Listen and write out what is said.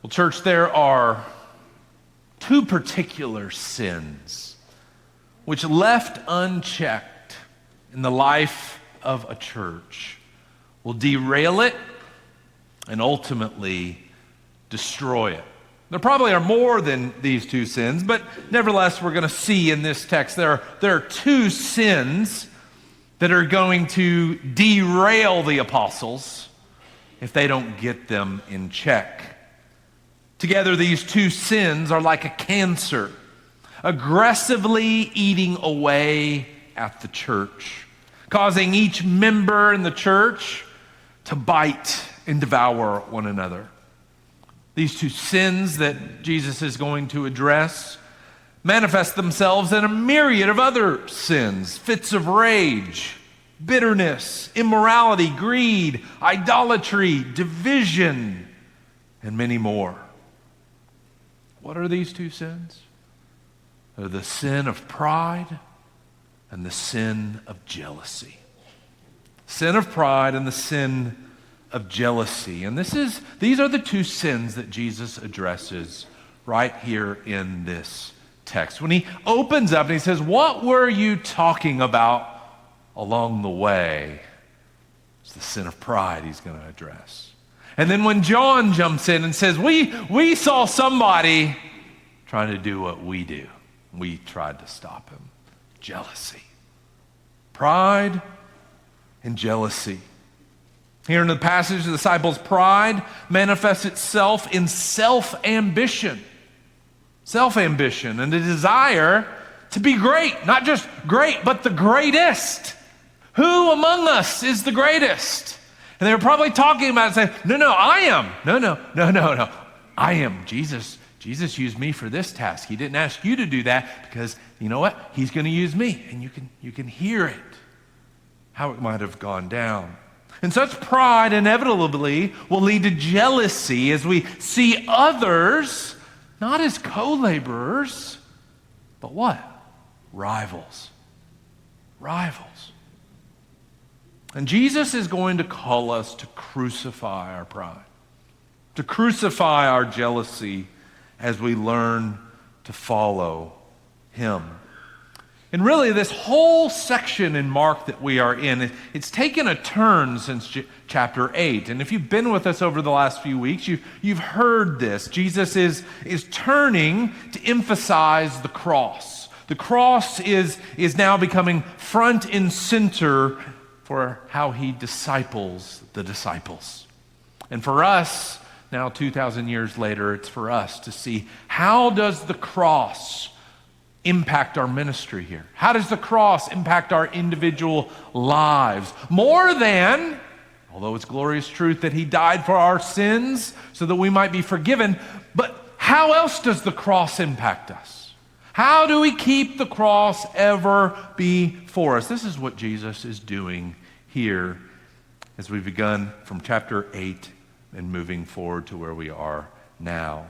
Well, church, there are two particular sins which, left unchecked in the life of a church, will derail it and ultimately destroy it. There probably are more than these two sins, but nevertheless, we're going to see in this text there are two sins that are going to derail the apostles if they don't get them in check. Together, these two sins are like a cancer, aggressively eating away at the church, causing each member in the church to bite and devour one another. These two sins that Jesus is going to address manifest themselves in a myriad of other sins: fits of rage, bitterness, immorality, greed, idolatry, division, and many more. What are these two sins? They're the sin of pride and the sin of jealousy. Sin of pride and the sin of jealousy. And these are the two sins that Jesus addresses right here in this text. When he opens up and he says, "What were you talking about along the way?" It's the sin of pride he's going to address. And then when John jumps in and says, we saw somebody trying to do what we do. We tried to stop him. Jealousy. Pride and jealousy. Here in the passage, the disciples' pride manifests itself in self-ambition. Self-ambition and a desire to be great. Not just great, but the greatest. Who among us is the greatest? And they were probably talking about it, saying, no, I am. No. I am. Jesus used me for this task. He didn't ask you to do that because, you know what? He's going to use me. And you can hear it, how it might have gone down. And such pride inevitably will lead to jealousy as we see others not as co-laborers, but what? Rivals. And Jesus is going to call us to crucify our pride, to crucify our jealousy as we learn to follow him. And really, this whole section in Mark that we are in, it's taken a turn since chapter 8. And if you've been with us over the last few weeks, you've heard this. Jesus is turning to emphasize the cross. The cross is now becoming front and center for how he disciples the disciples. And for us, now 2,000 years later, it's for us to see, how does the cross impact our ministry here? How does the cross impact our individual lives? More than, although it's glorious truth that he died for our sins so that we might be forgiven, but how else does the cross impact us? How do we keep the cross ever before us? This is what Jesus is doing here as we've begun from chapter 8 and moving forward to where we are now.